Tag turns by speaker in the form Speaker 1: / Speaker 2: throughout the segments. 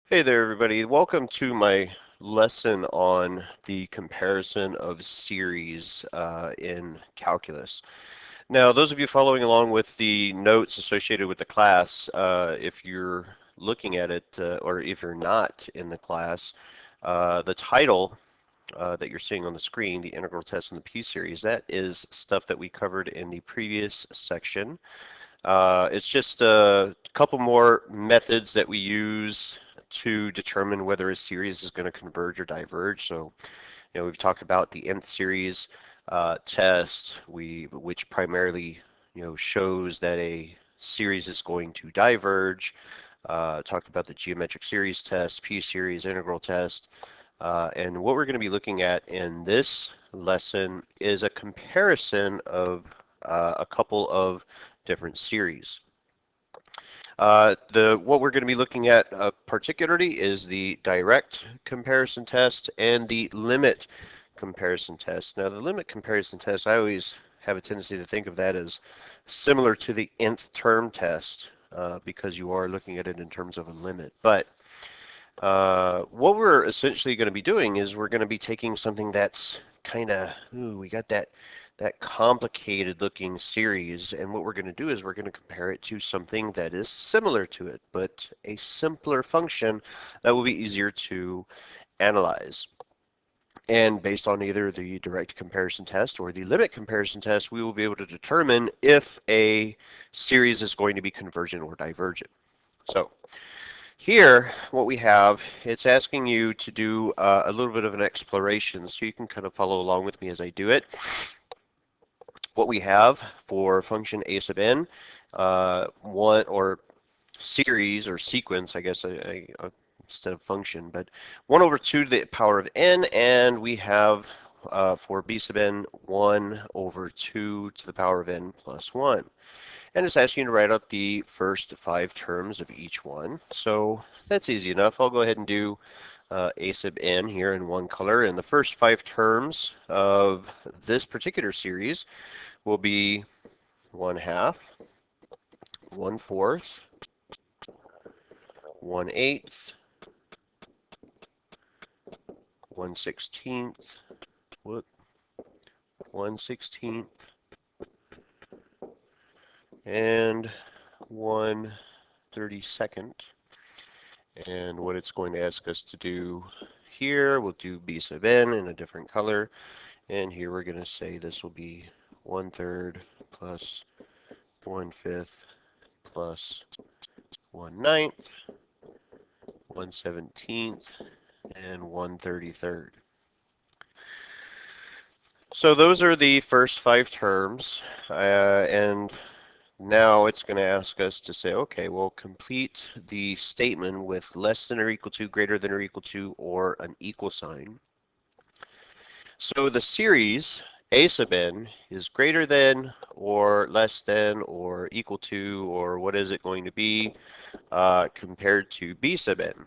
Speaker 1: Hey there, everybody. Welcome to my lesson on the comparison of series in calculus. Now, those of you following along with the notes associated with the class, if you're looking at it or if you're not in the class, the title that you're seeing on the screen, the integral test and the p-series, that is stuff that we covered in the previous section. It's just a couple more methods that we use to determine whether a series is going to converge or diverge. So, we've talked about the nth series test, which primarily, shows that a series is going to diverge. Talked about the geometric series test, p-series, integral test. And what we're going to be looking at in this lesson is a comparison of a couple of different series. What we're going to be looking at particularly is the direct comparison test and the limit comparison test. Now, the limit comparison test, I always have a tendency to think of that as similar to the nth term test because you are looking at it in terms of a limit. But what we're essentially going to be doing is we're going to be taking something that's kind of, we got that complicated looking series, and what we're going to do is we're going to compare it to something that is similar to it, but a simpler function that will be easier to analyze. And based on either the direct comparison test or the limit comparison test, we will be able to determine if a series is going to be convergent or divergent. So here, what we have, it's asking you to do a little bit of an exploration, so you can kind of follow along with me as I do it. What we have for function a sub n, one or series or sequence, I guess, instead of function, but 1 over 2 to the power of n, and we have for b sub n 1 over 2 to the power of n plus 1. And it's asking you to write out the first 5 terms of each one. So that's easy enough. I'll go ahead and do a sub n here in one color. And the first 5 terms of this particular series will be 1/2, 1/4, 1/8, 1/16, 1/16, and 1/32. And what it's going to ask us to do here, we'll do b sub n in a different color. And here we're going to say this will be 1/3 plus 1/5 plus 1/9, 1/17, and 1/33. So those are the first 5 terms, and now it's going to ask us to say, okay, well, complete the statement with less than or equal to, greater than or equal to, or an equal sign. So the series a sub n is greater than or less than or equal to, or what is it going to be compared to b sub n?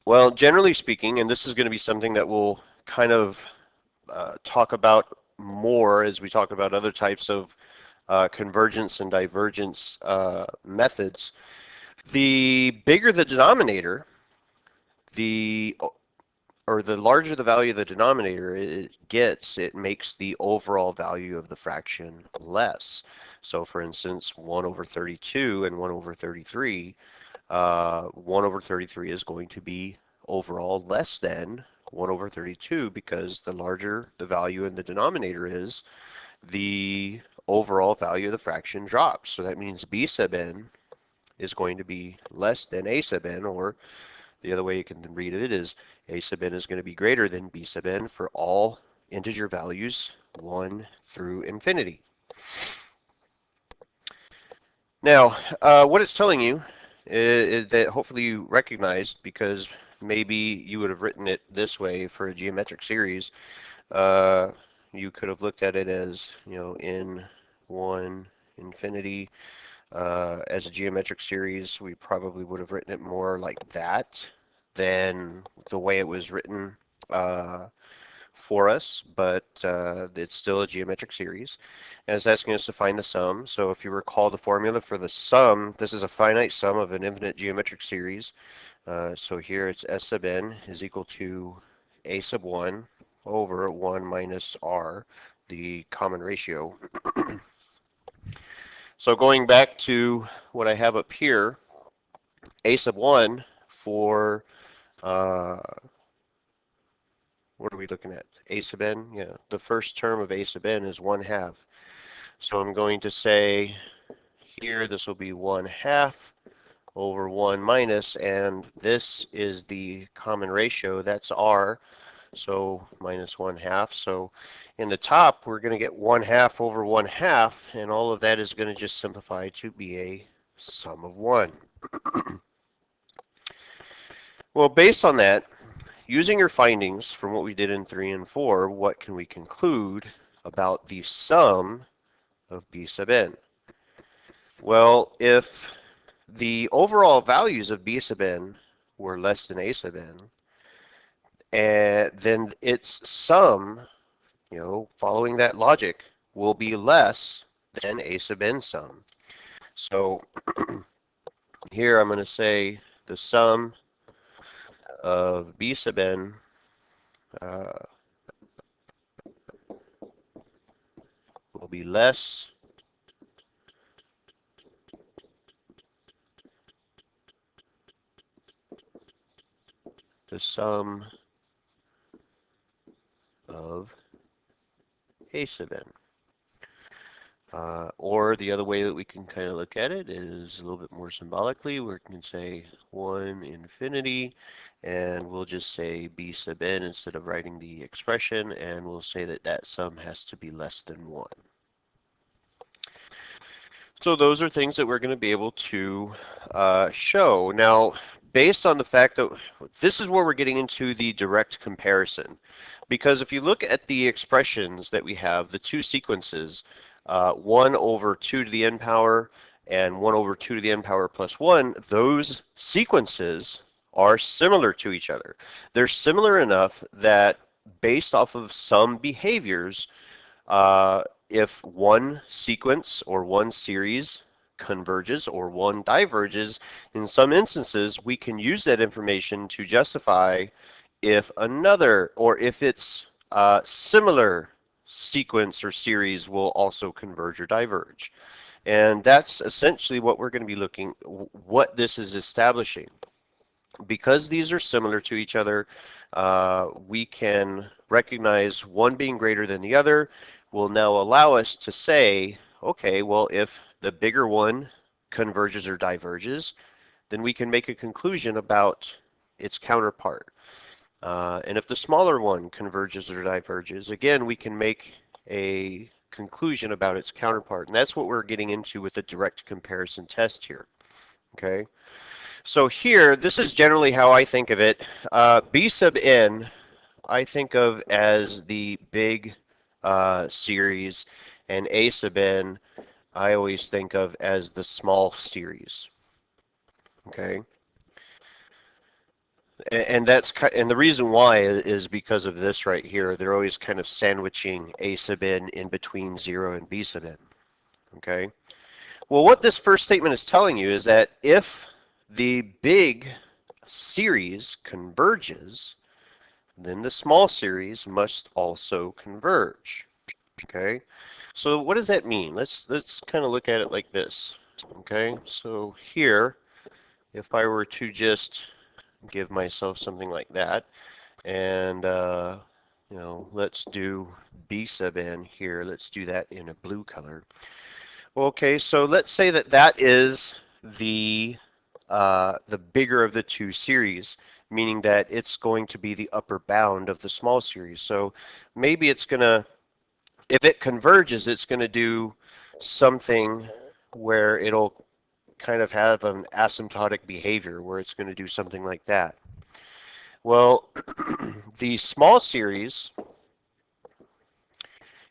Speaker 1: Well, generally speaking, and this is going to be something that we'll kind of talk about more as we talk about other types of convergence and divergence methods, the bigger the denominator, the larger the value of the denominator it gets, it makes the overall value of the fraction less. So for instance, 1 over 32 and 1 over 33, 1 over 33 is going to be overall less than 1 over 32 because the larger the value in the denominator is, the overall value of the fraction drops. So that means b sub n is going to be less than a sub n, or the other way you can read it is a sub n is going to be greater than b sub n for all integer values 1 through infinity. Now, what it's telling you is that hopefully you recognized, because maybe you would have written it this way for a geometric series. You could have looked at it as, n1 infinity. As a geometric series, we probably would have written it more like that than the way it was written for us, but it's still a geometric series. And it's asking us to find the sum. So if you recall the formula for the sum, this is a finite sum of an infinite geometric series. So here it's S sub n is equal to a sub 1 over 1 minus r, the common ratio. So going back to what I have up here, a sub 1 for, what are we looking at? A sub n? Yeah, the first term of a sub n is 1/2. So I'm going to say here this will be 1/2 over 1 minus, and this is the common ratio, that's r, so minus 1/2. So in the top we're going to get 1/2 over 1/2, and all of that is going to just simplify to be a sum of 1. Well, based on that, using your findings from what we did in 3 and 4, what can we conclude about the sum of b sub n? Well, if the overall values of b sub n were less than a sub n, and then its sum, following that logic, will be less than a sub n sum. So here I'm going to say the sum of b sub n will be less the sum of a sub n. Or the other way that we can kind of look at it is a little bit more symbolically. We can say 1 infinity, and we'll just say b sub n instead of writing the expression, and we'll say that that sum has to be less than 1. So those are things that we're going to be able to show. Now, based on the fact that this is where we're getting into the direct comparison, because if you look at the expressions that we have, the two sequences, 1 over 2 to the n power and 1 over 2 to the n power plus 1, those sequences are similar to each other. They're similar enough that based off of some behaviors, if one sequence or one series converges or one diverges, in some instances we can use that information to justify if another, or if it's similar sequence or series will also converge or diverge. And that's essentially what we're going to be looking, what this is establishing. Because these are similar to each other, we can recognize one being greater than the other will now allow us to say, okay, well, if the bigger one converges or diverges, then we can make a conclusion about its counterpart. And if the smaller one converges or diverges, again, we can make a conclusion about its counterpart. And that's what we're getting into with the direct comparison test here. Okay. So here, this is generally how I think of it. B sub n, I think of as the big series, and A sub n, I always think of as the small series. Okay. And the reason why is because of this right here. They're always kind of sandwiching a sub n in between 0 and b sub n. Okay. Well, what this first statement is telling you is that if the big series converges, then the small series must also converge. Okay. So what does that mean? Let's kind of look at it like this. Okay. So here, if I were to just give myself something like that, and let's do b sub n here. Let's do that in a blue color. Okay, so let's say that that is the bigger of the two series, meaning that it's going to be the upper bound of the small series. So maybe it's going to, if it converges, it's going to do something where it'll kind of have an asymptotic behavior, where it's going to do something like that. Well, the small series,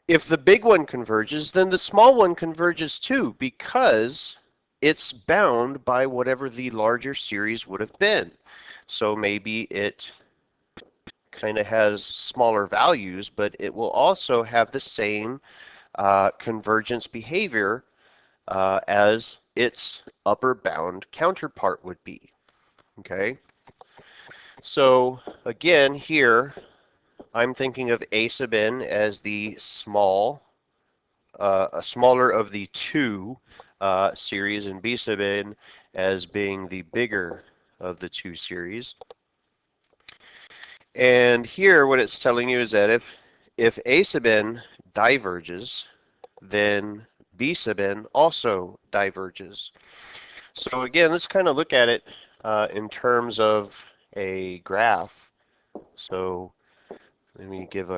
Speaker 1: if the big one converges, then the small one converges too, because it's bound by whatever the larger series would have been. So maybe it kind of has smaller values, but it will also have the same convergence behavior as its upper bound counterpart would be. Okay, so again here I'm thinking of A sub n as the smaller of the two series, and B sub n as being the bigger of the two series. And here what it's telling you is that if A sub n diverges, then B sub n also diverges. So again, let's kind of look at it in terms of a graph. So let me give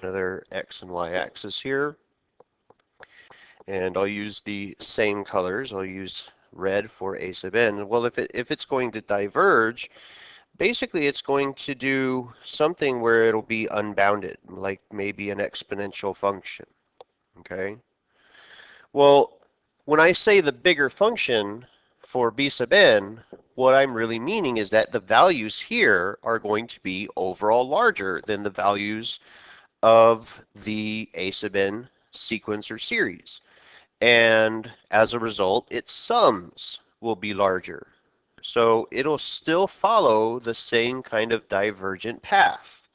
Speaker 1: another x and y axis here. And I'll use the same colors. I'll use red for A sub n. Well, if it's going to diverge, basically it's going to do something where it'll be unbounded, like maybe an exponential function. Okay? Well, when I say the bigger function for B sub n, what I'm really meaning is that the values here are going to be overall larger than the values of the A sub n sequence or series. And as a result, its sums will be larger. So it'll still follow the same kind of divergent path.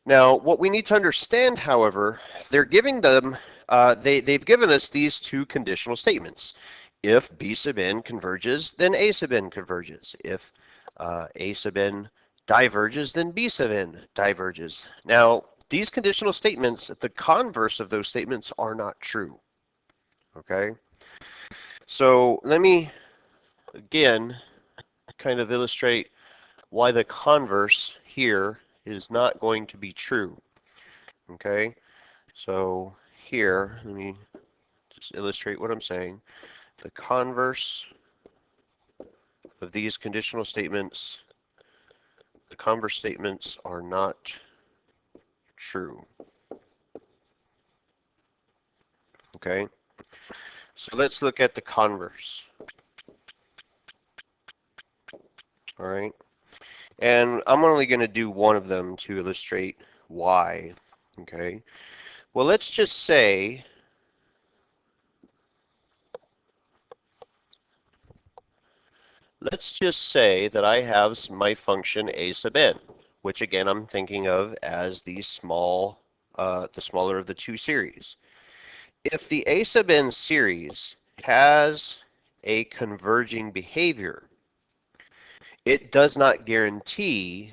Speaker 1: Now, what we need to understand, however, they're giving them, they've given us these two conditional statements. If B sub n converges, then A sub n converges. If A sub n diverges, then B sub n diverges. Now, these conditional statements, the converse of those statements are not true. Okay? So let me, again, kind of illustrate why the converse here is not going to be true. Okay? So here, let me just illustrate what I'm saying. The converse of these conditional statements, the converse statements are not true. Okay? So let's look at the converse. All right? And I'm only going to do one of them to illustrate why. Okay? Well, let's just say that I have my function A sub n, which again I'm thinking of as the smaller of the two series. If the A sub n series has a converging behavior, it does not guarantee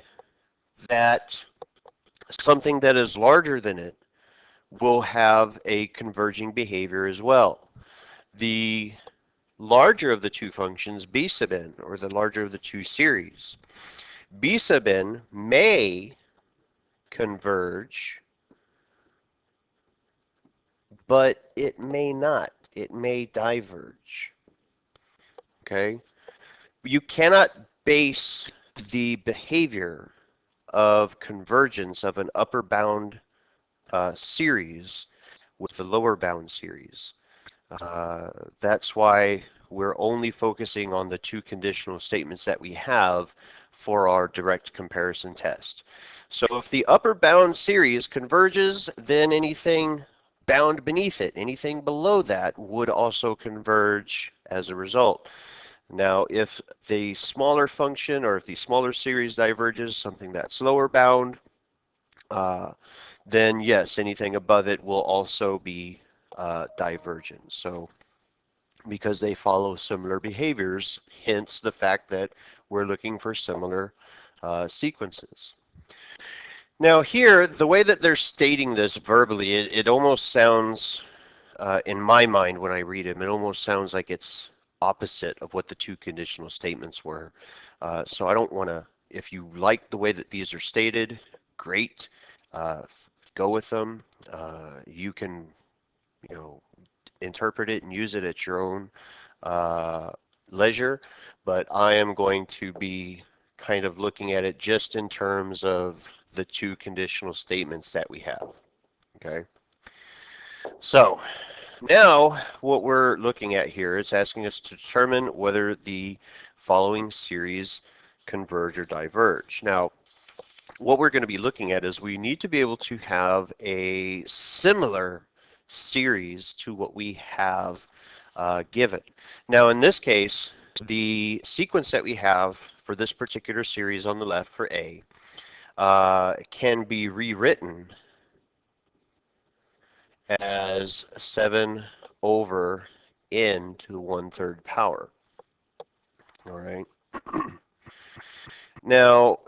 Speaker 1: that something that is larger than it will have a converging behavior as well. The larger of the two functions, B sub n, or the larger of the two series, B sub n may converge, but it may not. It may diverge. Okay? You cannot base the behavior of convergence of an upper bound series with the lower bound series. That's why we're only focusing on the two conditional statements that we have for our direct comparison test. So if the upper bound series converges, then anything bound beneath it, anything below that, would also converge as a result. Now, if the smaller function or if the smaller series diverges, something that's lower bound, then yes, anything above it will also be divergent. So because they follow similar behaviors, hence the fact that we're looking for similar sequences. Now here, the way that they're stating this verbally, it almost sounds, in my mind when I read them, it almost sounds like it's opposite of what the two conditional statements were. So I don't want to, if you like the way that these are stated, great, go with them. You can, interpret it and use it at your own leisure, but I am going to be kind of looking at it just in terms of the two conditional statements that we have. Okay. So now what we're looking at here is asking us to determine whether the following series converge or diverge. Now, what we're going to be looking at is we need to be able to have a similar series to what we have given. Now, in this case, the sequence that we have for this particular series on the left for A can be rewritten as 7 over n to the 1/3 power. All right. Now,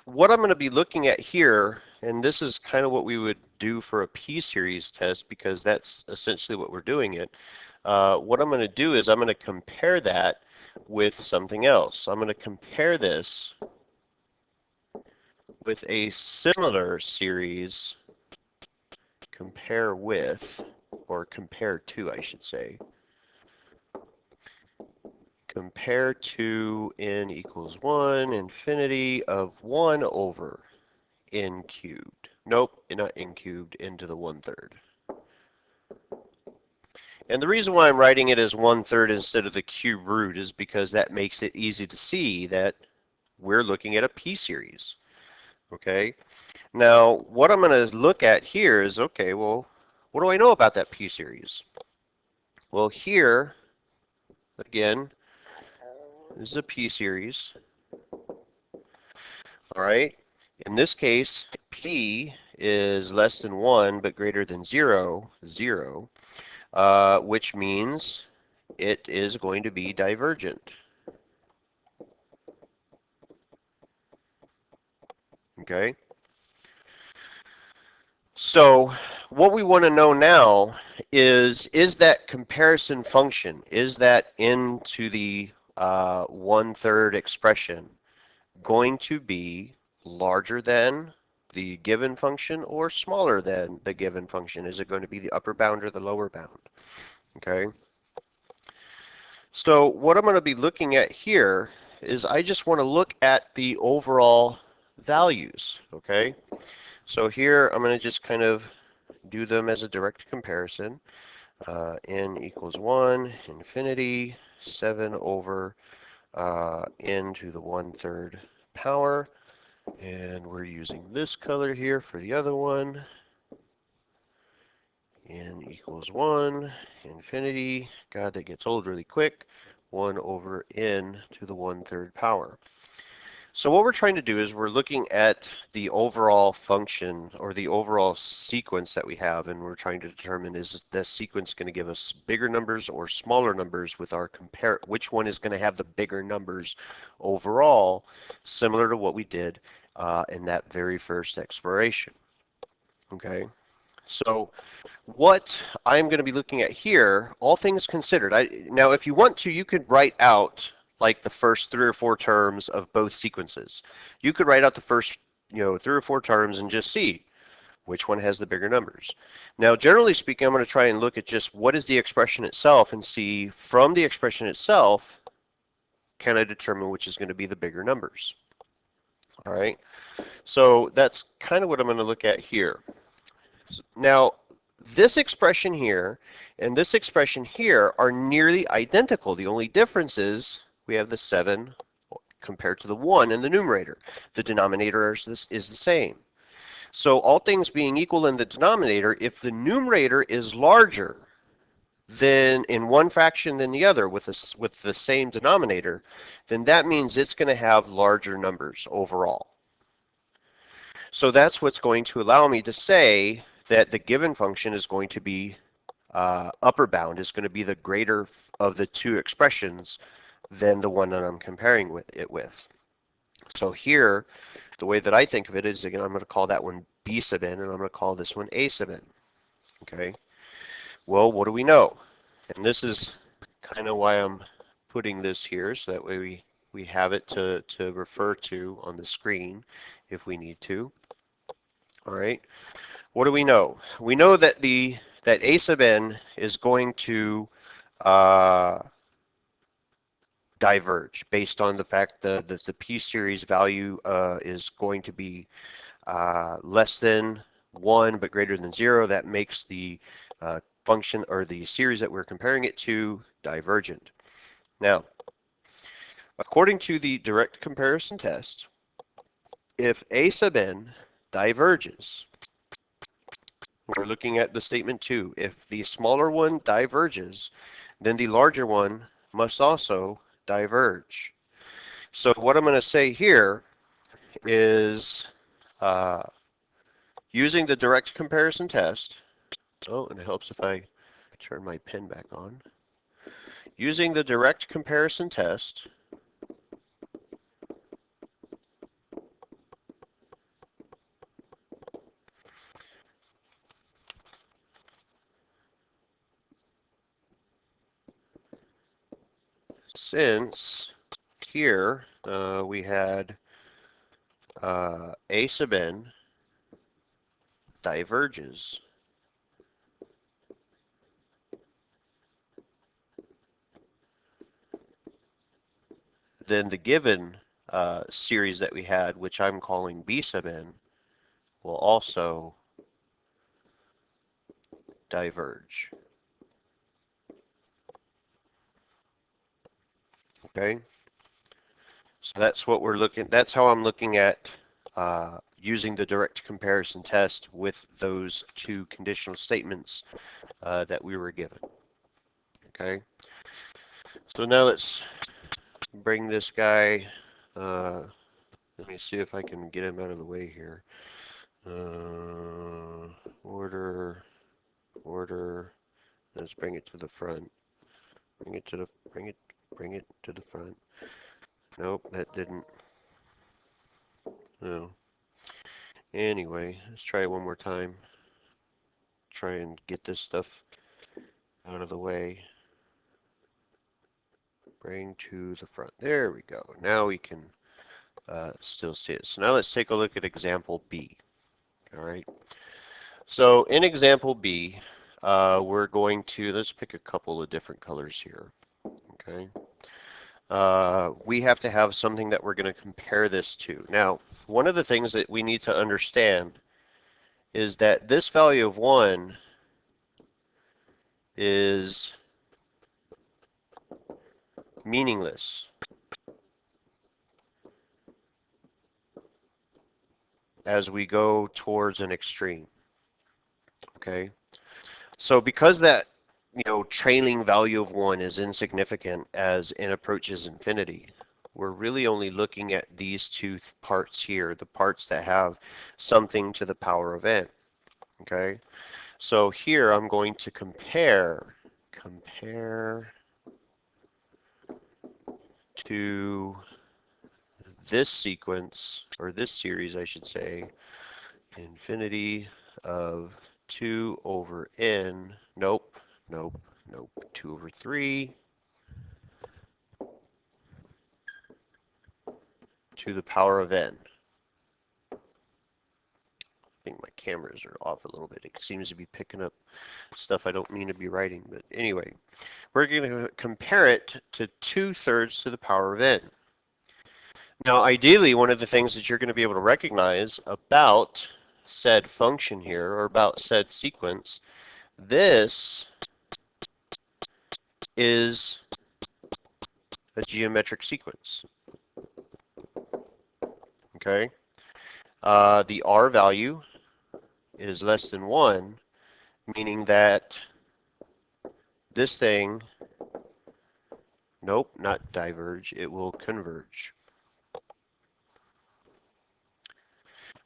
Speaker 1: what I'm going to be looking at here, and this is kind of what we would do for a p-series test because that's essentially what we're doing it. What I'm going to do is I'm going to compare that with something else. I'm going to compare this with a similar series, compare with, or compare to, I should say. Compare to n equals 1 infinity of 1 over n cubed. Nope, not n cubed, n to the 1/3. And the reason why I'm writing it as 1/3 instead of the cube root is because that makes it easy to see that we're looking at a p-series. Okay, now what I'm going to look at here is, okay, well, what do I know about that p-series? Well, here, again, this is a p-series. All right, in this case, p is less than 1 but greater than 0, 0, which means it is going to be divergent. Okay? So what we want to know now is that comparison function, is that n to the 1/3 expression going to be larger than the given function or smaller than the given function? Is it going to be the upper bound or the lower bound? Okay. So what I'm going to be looking at here is I just want to look at the overall values. Okay. So here I'm going to just kind of do them as a direct comparison. N equals 1, infinity, 7 over n to the 1/3 power. And we're using this color here for the other one. N equals 1, infinity, God, that gets old really quick, 1 over n to the 1/3 power. So what we're trying to do is we're looking at the overall function or the overall sequence that we have, and we're trying to determine, is this sequence going to give us bigger numbers or smaller numbers with our which one is going to have the bigger numbers overall, similar to what we did in that very first exploration. Okay, so what I'm going to be looking at here, all things considered, now if you want to, you could write out like the first 3 or 4 terms of both sequences. You could write out the first, 3 or 4 terms and just see which one has the bigger numbers. Now, generally speaking, I'm going to try and look at just what is the expression itself and see from the expression itself, can I determine which is going to be the bigger numbers? All right. So that's kind of what I'm going to look at here. Now, this expression here and this expression here are nearly identical. The only difference is we have the 7 compared to the 1 in the numerator. The denominator is the same. So all things being equal in the denominator, if the numerator is larger than in one fraction than the other with the same denominator, then that means it's going to have larger numbers overall. So that's what's going to allow me to say that the given function is going to be upper bound is going to be the greater of the 2 expressions than the one that I'm comparing it with. So here, the way that I think of it is, again, I'm going to call that one B sub n, and I'm going to call this one A sub n. Okay. Well, what do we know? And this is kind of why I'm putting this here, so that way we have it to refer to on the screen if we need to. All right. What do we know? We know that that A sub n is going to diverge based on the fact that the p-series value is going to be less than 1 but greater than 0. That makes the function or the series that we're comparing it to divergent. Now, According to the direct comparison test, if A sub n diverges, we're looking at the statement 2, if the smaller one diverges, then the larger one must also diverge. So what I'm going to say here is using the direct comparison test, oh, and it helps if I turn my pen back on. Using the direct comparison test, since here we had A sub n diverges, then the given series that we had, which I'm calling B sub n, will also diverge. Okay, so that's what we're looking. That's how I'm looking at using the direct comparison test with those two conditional statements that we were given. Okay, so now let's bring this guy. Let me see if I can get him out of the way here. Order, order. Let's bring it to the front. Bring it to the front. Nope, that didn't. No. Anyway, let's try it one more time. Try and get this stuff out of the way. Bring to the front. There we go. Now we can still see it. So now let's take a look at example B. All right. So in example B, we're going to, let's pick a couple of different colors here. Okay. We have to have something that we're going to compare this to. Now, one of the things that we need to understand is that this value of 1 is meaningless as we go towards an extreme. Okay, so because that trailing value of 1 is insignificant as n approaches infinity, we're really only looking at these two parts here, the parts that have something to the power of n. Okay, so here I'm going to compare to this sequence, or this series I should say, infinity of 2 over n, nope, 2 over 3 to the power of n. I think my cameras are off a little bit. It seems to be picking up stuff I don't mean to be writing, but anyway, we're going to compare it to 2/3 to the power of n. Now, ideally, one of the things that you're going to be able to recognize about said function here, or about said sequence, this is a geometric sequence. Okay, the r value is less than 1, meaning that this thing, nope, not diverge, it will converge.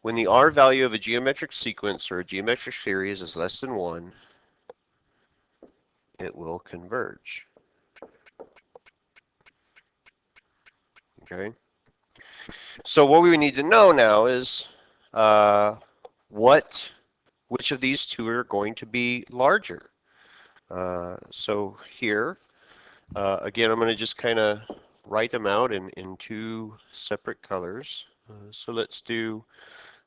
Speaker 1: When the r value of a geometric sequence or a geometric series is less than 1, it will converge. Okay, so what we need to know now is which of these two are going to be larger. So here, again, I'm going to just kind of write them out in two separate colors. So let's do,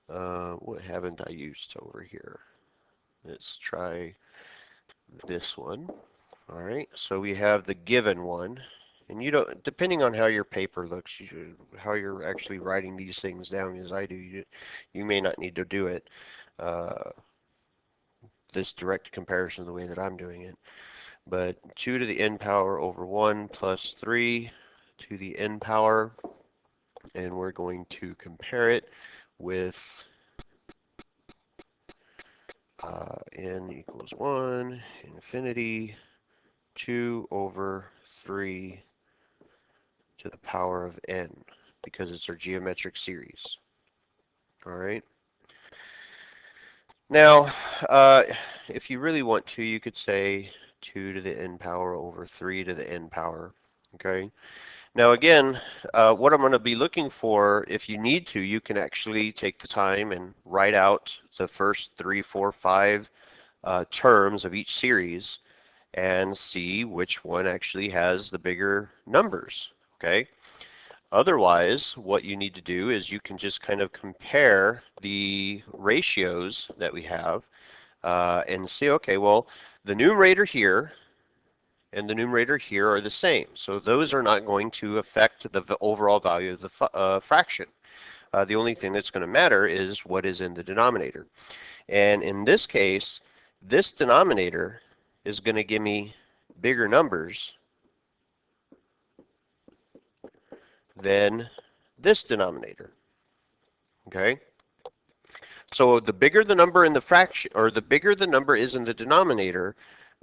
Speaker 1: what haven't I used over here? Let's try this one. All right, so we have the given one. And you don't, depending on how your paper looks, how you're actually writing these things down as I do, you may not need to do it, this direct comparison the way that I'm doing it. But 2 to the n power over 1 plus 3 to the n power, and we're going to compare it with n equals 1, infinity, 2 over 3 to the power of n, because it's our geometric series. All right. Now, if you really want to, you could say 2 to the n power over 3 to the n power. Okay. Now again, what I'm going to be looking for, if you need to, you can actually take the time and write out the first 3, 4, 5 terms of each series and see which one actually has the bigger numbers. Okay. Otherwise, what you need to do is you can just kind of compare the ratios that we have and see, okay, well, the numerator here and the numerator here are the same. So those are not going to affect the overall value of the fraction. The only thing that's going to matter is what is in the denominator. And in this case, this denominator is going to give me bigger numbers than this denominator. Okay? So the bigger the number in the fraction, or the bigger the number is in the denominator,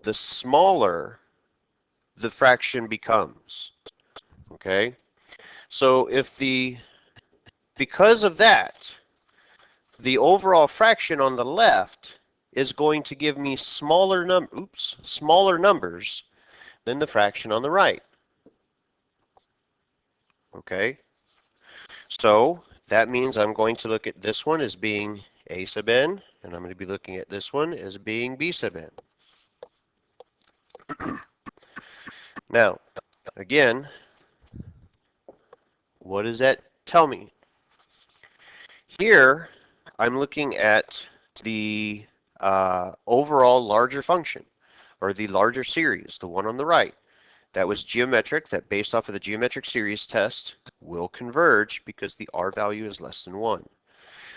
Speaker 1: the smaller the fraction becomes. Okay? So because of that, the overall fraction on the left is going to give me smaller numbers than the fraction on the right. Okay? So that means I'm going to look at this one as being a sub n, and I'm going to be looking at this one as being b sub n. Now, again, what does that tell me? Here, I'm looking at the overall larger function, or the larger series, the one on the right. That was geometric, that based off of the geometric series test will converge because the r value is less than 1.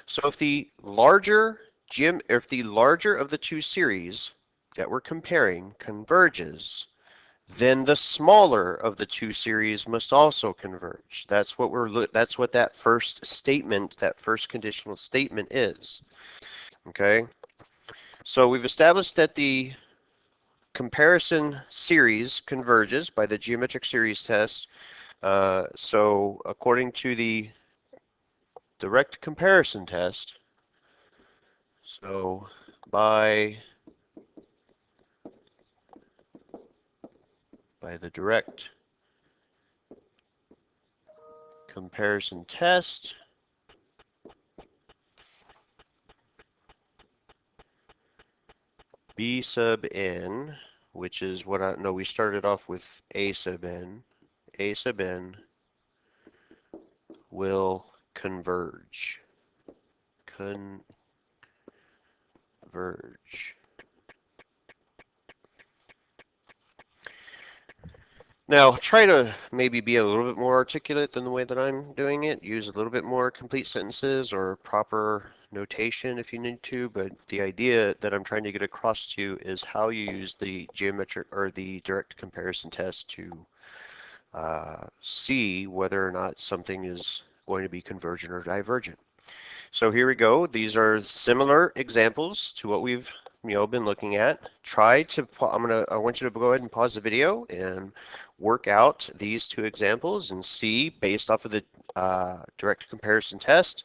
Speaker 1: So if the larger of the two series that we're comparing converges, then the smaller of the two series must also converge. That's what that first statement, that first conditional statement is. Okay? So we've established that the comparison series converges by the geometric series test. So according to the direct comparison test, so by the direct comparison test, b sub n, which is what we started off with a sub n will converge. Now, try to maybe be a little bit more articulate than the way that I'm doing it. Use a little bit more complete sentences or proper notation if you need to, but the idea that I'm trying to get across to you is how you use the geometric or the direct comparison test to see whether or not something is going to be convergent or divergent. So here we go. These are similar examples to what we've been looking at. I want you to go ahead and pause the video and work out these two examples and see, based off of the direct comparison test,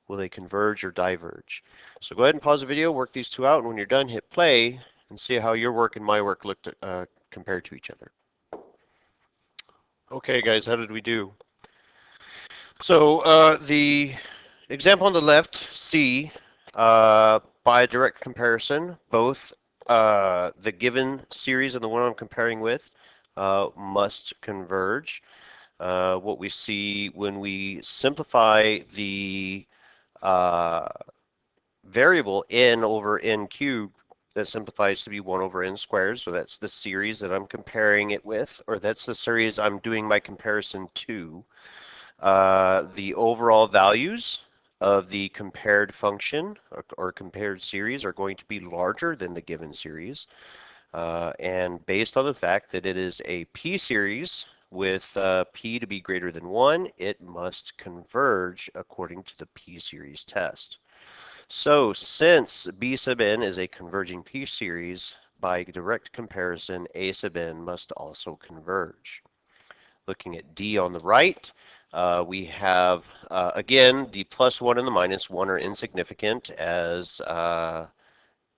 Speaker 1: will they converge or diverge. So go ahead and pause the video, work these two out, and when you're done, hit play and see how your work and my work looked compared to each other. Okay, guys, how did we do? So the example on the left, C, by direct comparison, both the given series and the one I'm comparing with must converge. What we see when we simplify the variable n over n cubed, that simplifies to be 1 over n squared. So that's the series that I'm comparing it with, or that's the series I'm doing my comparison to. The overall values of the compared function or compared series are going to be larger than the given series. And based on the fact that it is a p-series, with p to be greater than 1, it must converge according to the p-series test. So since b sub n is a converging p-series, by direct comparison, a sub n must also converge. Looking at D on the right, we have, again, the plus 1 and the minus 1 are insignificant as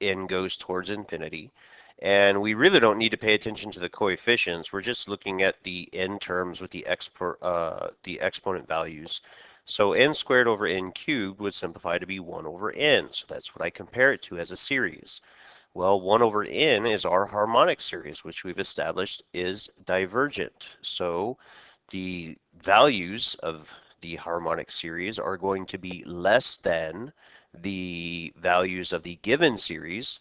Speaker 1: n goes towards infinity. And we really don't need to pay attention to the coefficients. We're just looking at the n terms with the exponent values. So n squared over n cubed would simplify to be 1 over n. So that's what I compare it to as a series. Well, 1 over n is our harmonic series, which we've established is divergent. So the values of the harmonic series are going to be less than the values of the given series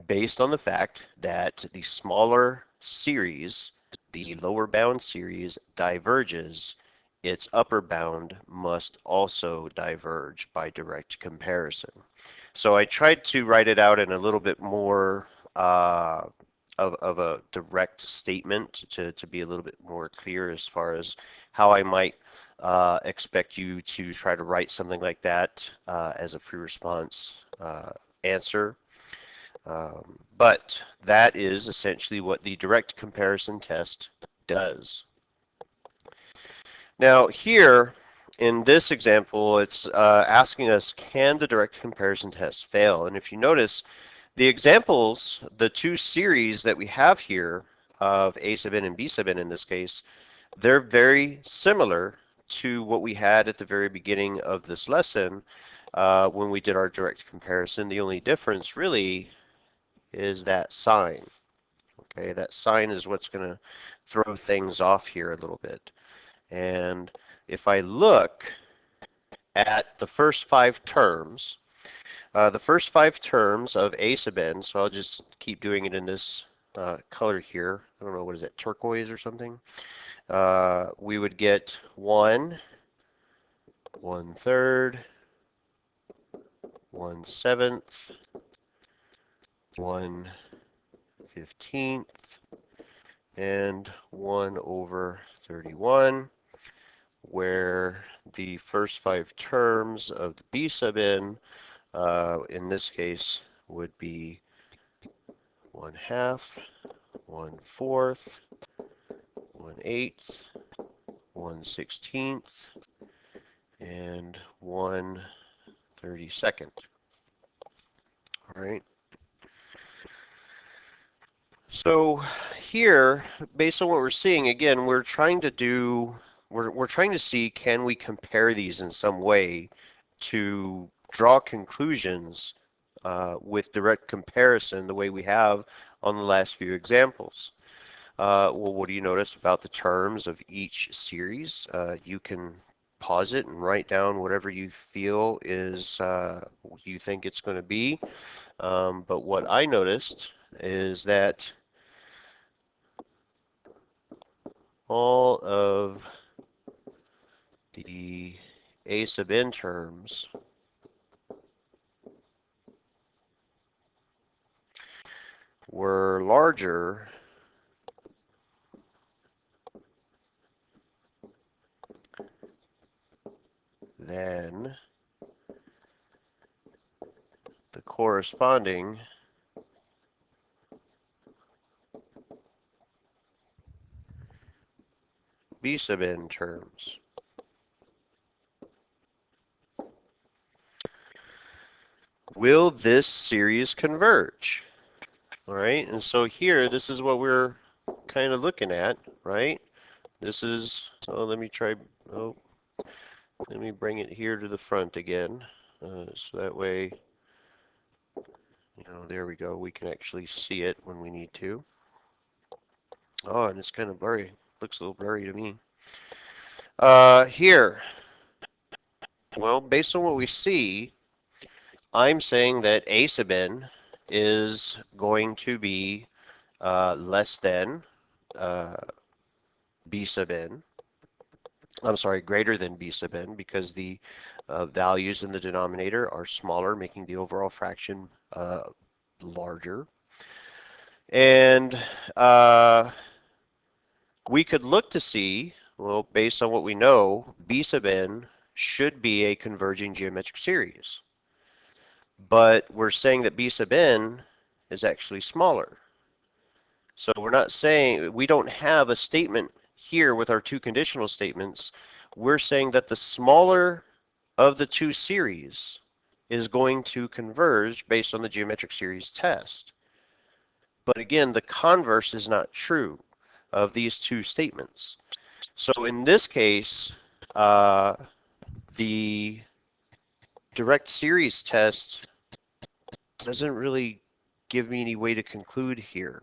Speaker 1: based on the fact that the smaller series, the lower bound series, diverges. Its upper bound must also diverge by direct comparison. So I tried to write it out in a little bit more of a direct statement to be a little bit more clear as far as how I might expect you to try to write something like that as a free response answer. But that is essentially what the direct comparison test does. Now here, in this example, it's asking us, can the direct comparison test fail? And if you notice, the examples, the two series that we have here of a sub n and b sub n in this case, they're very similar to what we had at the very beginning of this lesson when we did our direct comparison. The only difference really is that sign. Okay, that sign is what's going to throw things off here a little bit. And if I look at the first 5 terms, the first 5 terms of a sub n, so I'll just keep doing it in this color here. I don't know, what is it, turquoise or something? We would get 1, 1/3, 1/7, 1/15, and 1 over 31, where the first 5 terms of the b sub n, in this case, would be 1/2, 1/4, 1/8, 1/16, and 1/32. All right. So here, based on what we're seeing, again, we're trying to see, can we compare these in some way to draw conclusions with direct comparison the way we have on the last few examples. Well, what do you notice about the terms of each series? You can pause it and write down whatever you feel is you think it's going to be. But what I noticed is that all of the a sub n terms were larger than the corresponding b sub n terms. Will this series converge? All right, and so here, this is what we're kind of looking at, right? This is, oh, let me bring it here to the front again, so that way, there we go, we can actually see it when we need to. Oh, and it's kind of blurry, looks a little blurry to me. Here, well, based on what we see, I'm saying that a sub n is going to be less than b sub n. I'm sorry, greater than b sub n, because the values in the denominator are smaller, making the overall fraction larger. And we could look to see, well, based on what we know, B sub n should be a converging geometric series. But we're saying that B sub n is actually smaller. So we're not saying, we don't have a statement here with our two conditional statements. We're saying that the smaller of the two series is going to converge based on the geometric series test. But again, the converse is not true of these two statements. So in this case, the direct series test doesn't really give me any way to conclude here.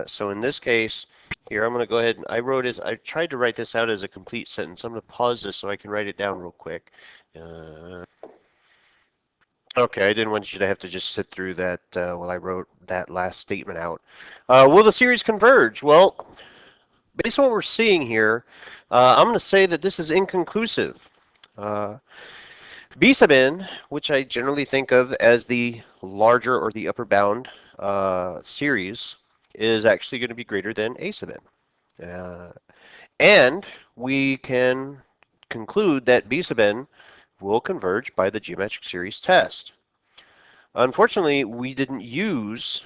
Speaker 1: So in this case, here I'm going to go ahead and I tried to write this out as a complete sentence. I'm going to pause this so I can write it down real quick. Okay, I didn't want you to have to just sit through that while I wrote that last statement out. Will the series converge? Well, based on what we're seeing here, I'm going to say that this is inconclusive. B sub n, which I generally think of as the larger or the upper bound series, is actually going to be greater than A sub n. And we can conclude that B sub n will converge by the geometric series test. Unfortunately, we didn't use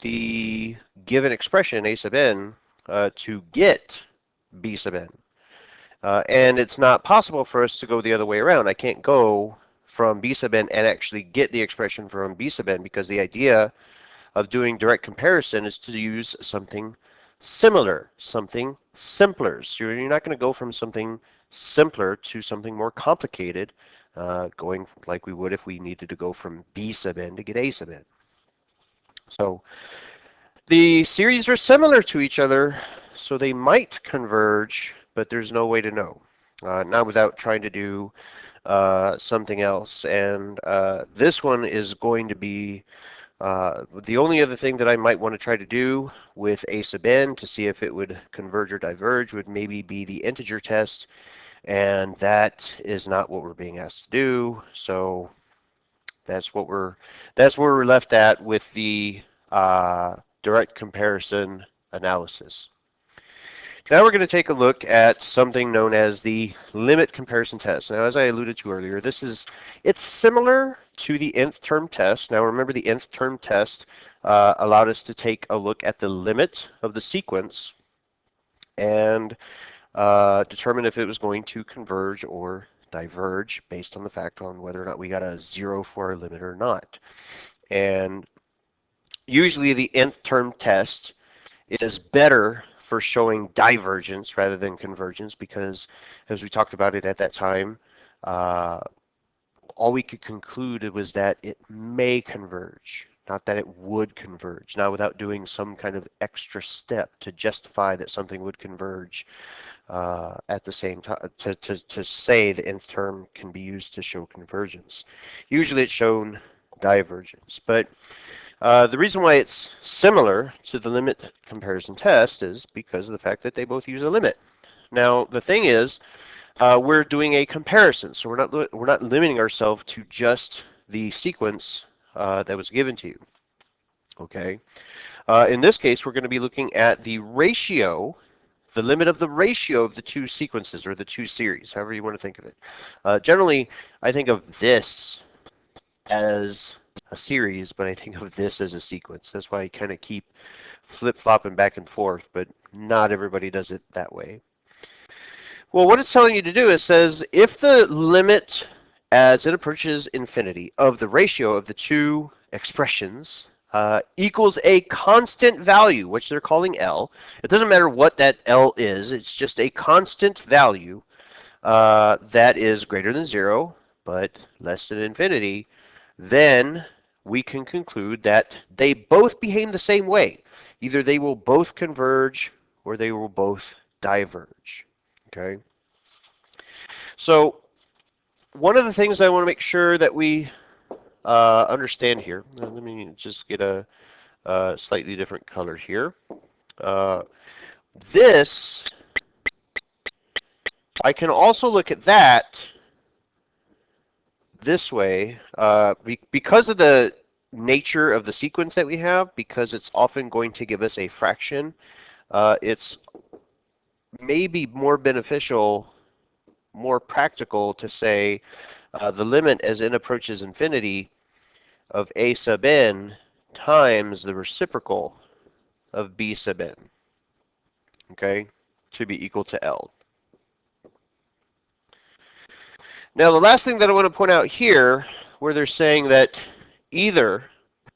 Speaker 1: the given expression A sub n to get B sub n. And it's not possible for us to go the other way around. I can't go from B sub n and actually get the expression from B sub n, because the idea of doing direct comparison is to use something similar, something simpler. So you're not going to go from something simpler to something more complicated, going like we would if we needed to go from B sub n to get A sub n. So the series are similar to each other, so they might converge, but there's no way to know. Not without trying to do something else. And this one is going to be the only other thing that I might want to try to do with A sub n to see if it would converge or diverge would maybe be the integer test, and that is not what we're being asked to do. So that's where we're left at with the direct comparison analysis. Now we're going to take a look at something known as the limit comparison test. Now, as I alluded to earlier, it's similar to the nth term test. Now remember, the nth term test allowed us to take a look at the limit of the sequence and determine if it was going to converge or diverge based on the fact on whether or not we got a 0 for our limit or not. And usually the nth term test is better for showing divergence rather than convergence, because as we talked about it at that time, all we could conclude was that it may converge, not that it would converge, not without doing some kind of extra step to justify that something would converge at the same time, to say the nth term can be used to show convergence. Usually it's shown divergence, but the reason why it's similar to the limit comparison test is because of the fact that they both use a limit. Now, the thing is, we're doing a comparison, so we're not limiting ourselves to just the sequence that was given to you. Okay. In this case, we're going to be looking at the ratio, the limit of the ratio of the two sequences or the two series, however you want to think of it. Generally, I think of this as a series, but I think of this as a sequence. That's why I kind of keep flip-flopping back and forth, but not everybody does it that way. Well, what it's telling you to do is says if the limit as it approaches infinity of the ratio of the two expressions equals a constant value, which they're calling L. It doesn't matter what that L is, it's just a constant value that is greater than 0, but less than infinity, then we can conclude that they both behave the same way. Either they will both converge or they will both diverge. Okay. So one of the things I want to make sure that we understand here, let me just get a slightly different color here. This, I can also look at that this way, because of the nature of the sequence that we have, because it's often going to give us a fraction, it's may be more beneficial, more practical to say the limit as n approaches infinity of a sub n times the reciprocal of b sub n, okay, to be equal to L. Now, the last thing that I want to point out here, where they're saying that either,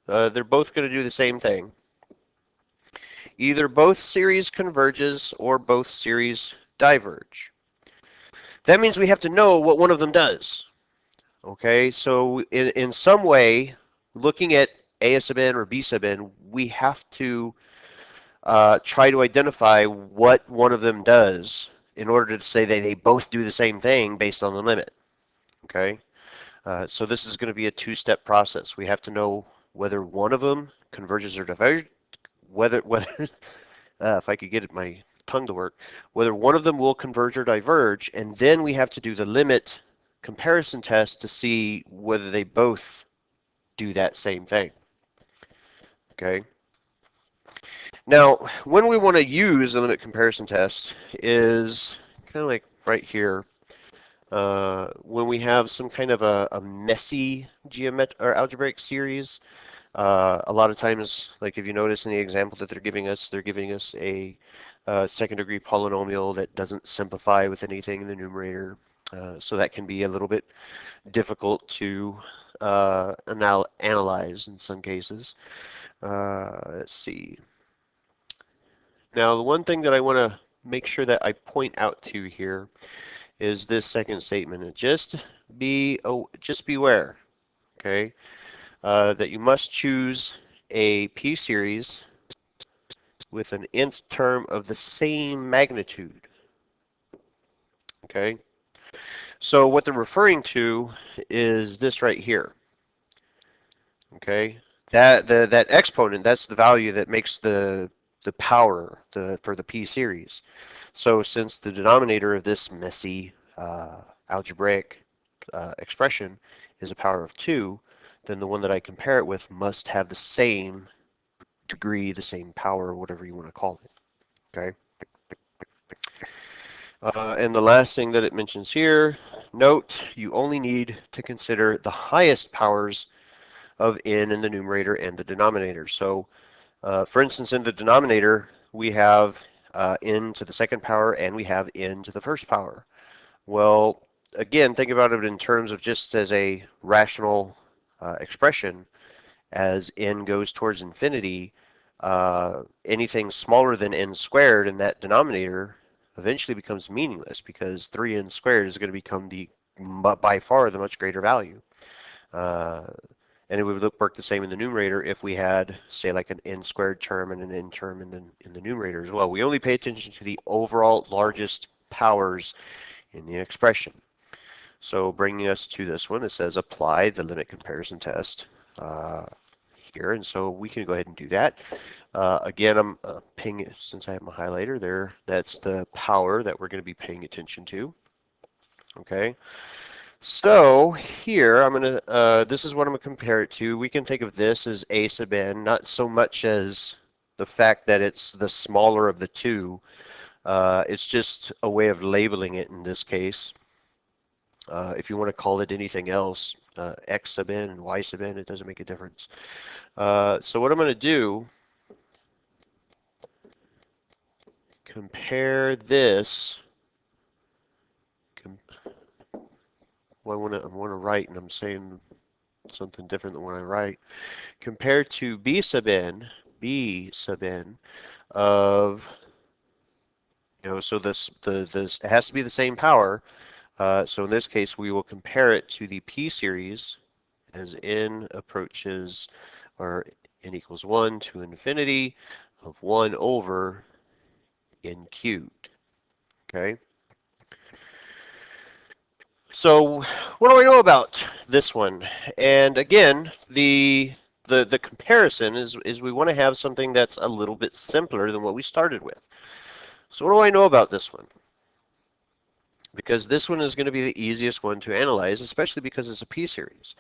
Speaker 1: they're both going to do the same thing, either both series converges or both series diverge. That means we have to know what one of them does. Okay, so in some way, looking at a sub n or b sub n, we have to try to identify what one of them does in order to say that they both do the same thing based on the limit. Okay, so this is going to be a two-step process. We have to know whether one of them converges or diverges, whether if I could get my tongue to work, whether one of them will converge or diverge, and then we have to do the limit comparison test to see whether they both do that same thing. Okay. Now, when we want to use the limit comparison test is kind of like right here. When we have some kind of a messy geometric or algebraic series, a lot of times, like if you notice in the example that they're giving us a second degree polynomial that doesn't simplify with anything in the numerator. So that can be a little bit difficult to analyze in some cases. Let's see. Now, the one thing that I want to make sure that I point out to here is this second statement. Just beware, okay, that you must choose a p-series with an nth term of the same magnitude. Okay, so what they're referring to is this right here. Okay, that exponent, that's the value that makes the power for the p-series. So since the denominator of this messy algebraic expression is a power of 2, then the one that I compare it with must have the same degree, the same power, whatever you want to call it. Okay. And the last thing that it mentions here, note you only need to consider the highest powers of n in the numerator and the denominator. So for instance, in the denominator, we have n to the second power and we have n to the first power. Well, again, think about it in terms of just as a rational expression. As n goes towards infinity, anything smaller than n squared in that denominator eventually becomes meaningless because 3n squared is going to become by far the much greater value. And it would work the same in the numerator if we had, say, like an n squared term and an n term in the numerator as well. We only pay attention to the overall largest powers in the expression. So bringing us to this one, it says apply the limit comparison test here, and so we can go ahead and do that. Again, I'm paying, since I have my highlighter there, that's the power that we're going to be paying attention to. Okay. So here I'm going to, this is what I'm going to compare it to. We can think of this as a sub n, not so much as the fact that it's the smaller of the two. It's just a way of labeling it in this case. If you want to call it anything else, x sub n and y sub n, it doesn't make a difference. So what I'm going to do, compare this. Well, I want to write, and I'm saying something different than when I write. Compared to b sub n of, so this it has to be the same power. So in this case, we will compare it to the p-series as n approaches, or n equals 1 to infinity of 1 over n cubed. Okay. So what do I know about this one? And again, the comparison is we want to have something that's a little bit simpler than what we started with. So what do I know about this one? Because this one is going to be the easiest one to analyze, especially because it's a p-series.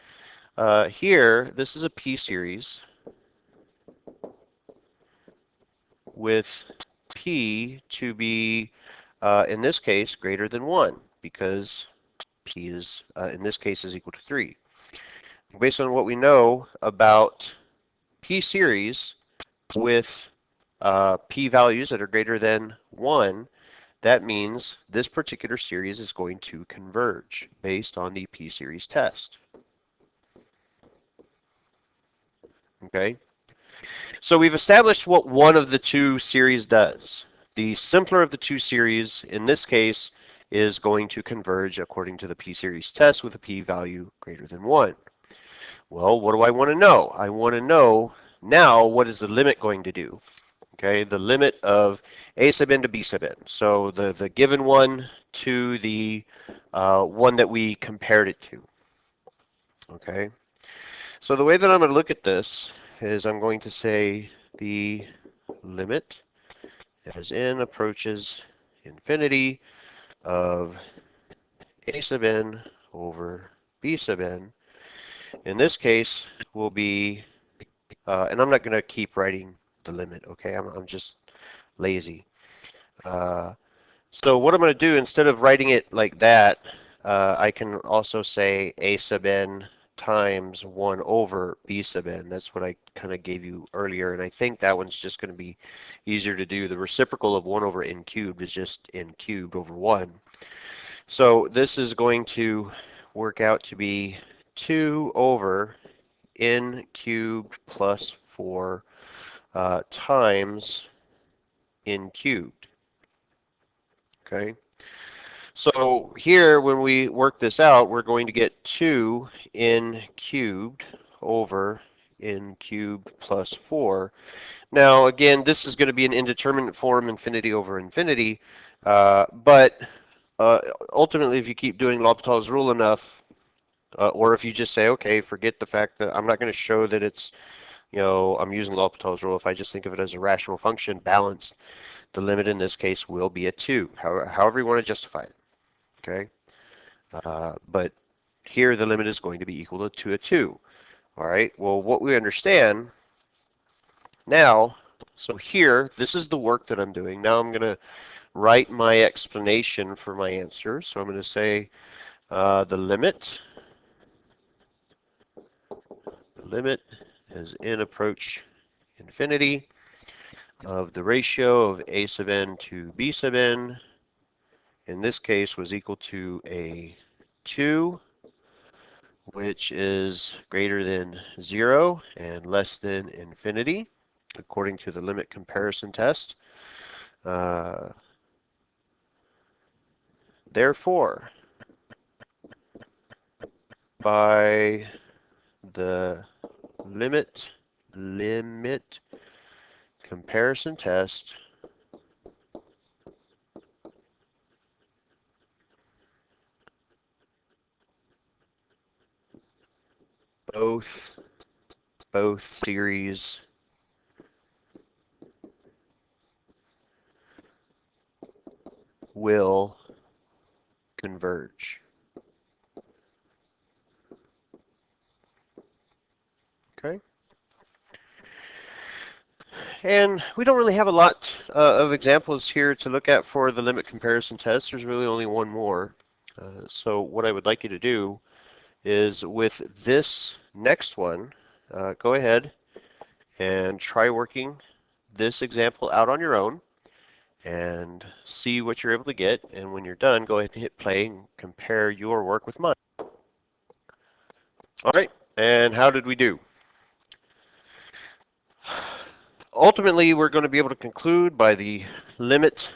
Speaker 1: Here, this is a p-series with p to be in this case, greater than 1, because p is, in this case, is equal to 3. Based on what we know about p-series with p-values that are greater than 1, that means this particular series is going to converge based on the p-series test. Okay? So we've established what one of the two series does. The simpler of the two series, in this case, is going to converge according to the p-series test with a p-value greater than 1. Well, what do I want to know? I want to know now what is the limit going to do? Okay, the limit of a sub n to b sub n. So the given one to the one that we compared it to. Okay, so the way that I'm going to look at this is I'm going to say the limit as n approaches infinity of a sub n over b sub n. In this case will be, and I'm not going to keep writing the limit, okay? I'm just lazy. So what I'm going to do, instead of writing it like that, I can also say a sub n times 1 over b sub n. That's what I kind of gave you earlier, and I think that one's just going to be easier to do. The reciprocal of 1 over n cubed is just n cubed over 1. So this is going to work out to be 2 over n cubed plus 4 times n cubed. Okay. So here, when we work this out, we're going to get 2 n cubed over n cubed plus 4. Now, again, this is going to be an indeterminate form, infinity over infinity, but ultimately, if you keep doing L'Hopital's rule enough, or if you just say, okay, forget the fact that I'm not going to show that it's, I'm using L'Hopital's rule. If I just think of it as a rational function, balanced, the limit in this case will be a 2, however you want to justify it. Okay, but here the limit is going to be equal to a 2. All right, well, what we understand now, so here, this is the work that I'm doing. Now I'm going to write my explanation for my answer. So I'm going to say the limit as n approach infinity of the ratio of a sub n to b sub n, in this case, was equal to a 2, which is greater than 0 and less than infinity, according to the limit comparison test. Therefore, by the limit comparison test, both series will converge. Okay. And we don't really have a lot of examples here to look at for the limit comparison test. There's really only one more. So what I would like you to do is, with this next one, go ahead and try working this example out on your own and see what you're able to get. And when you're done, go ahead and hit play and compare your work with mine. All right, and how did we do? Ultimately, we're going to be able to conclude by the limit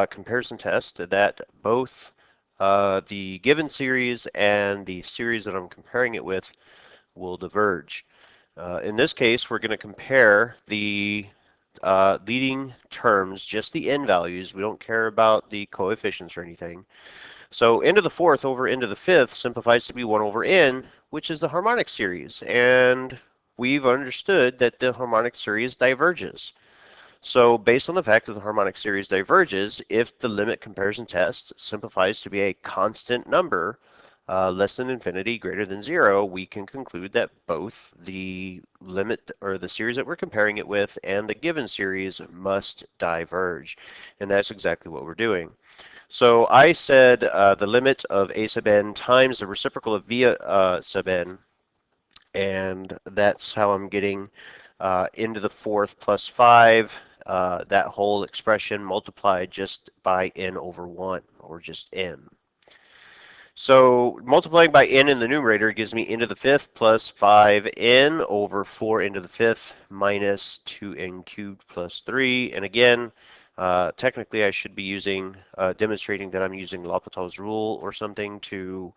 Speaker 1: comparison test that both the given series and the series that I'm comparing it with will diverge. In this case, we're going to compare the leading terms, just the n values. We don't care about the coefficients or anything. So n to the fourth over n to the fifth simplifies to be 1 over n, which is the harmonic series. And we've understood that the harmonic series diverges. So based on the fact that the harmonic series diverges, if the limit comparison test simplifies to be a constant number, less than infinity, greater than 0, we can conclude that both the limit or the series that we're comparing it with and the given series must diverge. And that's exactly what we're doing. So I said the limit of a sub n times the reciprocal of v sub n, and that's how I'm getting into the fourth plus 5, that whole expression multiplied just by n over 1, or just n. So multiplying by n in the numerator gives me into the fifth plus 5n over 4 into the fifth minus 2n cubed plus 3. And again, technically I should be using, demonstrating that I'm using L'Hopital's rule or something to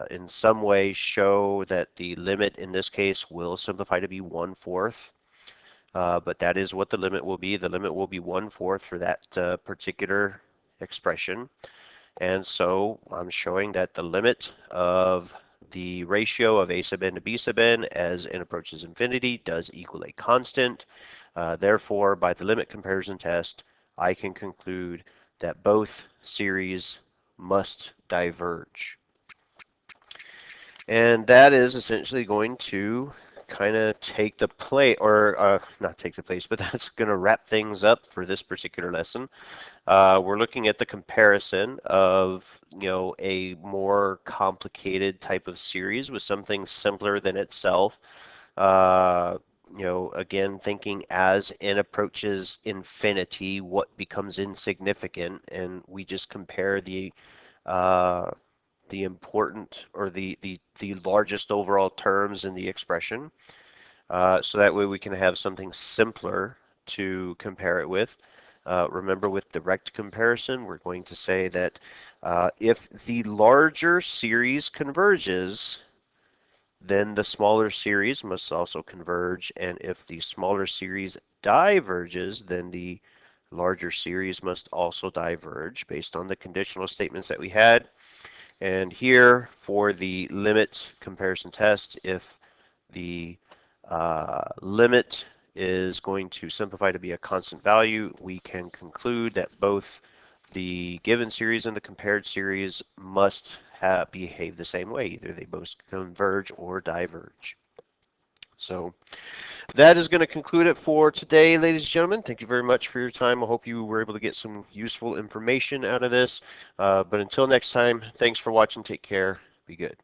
Speaker 1: in some way show that the limit in this case will simplify to be 1/4. But that is what the limit will be. The limit will be 1/4 for that particular expression. And so I'm showing that the limit of the ratio of a sub n to b sub n as n approaches infinity does equal a constant. Therefore, by the limit comparison test, I can conclude that both series must diverge. And that is essentially going to kind of take the place, or not take the place, but that's going to wrap things up for this particular lesson. We're looking at the comparison of, a more complicated type of series with something simpler than itself. Again, thinking as n approaches infinity, what becomes insignificant, and we just compare the important, or the largest overall terms in the expression. So that way we can have something simpler to compare it with. Remember, with direct comparison, we're going to say that if the larger series converges, then the smaller series must also converge, and if the smaller series diverges, then the larger series must also diverge based on the conditional statements that we had. And here, for the limit comparison test, if the limit is going to simplify to be a constant value, we can conclude that both the given series and the compared series must behave the same way. Either they both converge or diverge. So that is going to conclude it for today, ladies and gentlemen. Thank you very much for your time. I hope you were able to get some useful information out of this. But until next time, thanks for watching. Take care. Be good.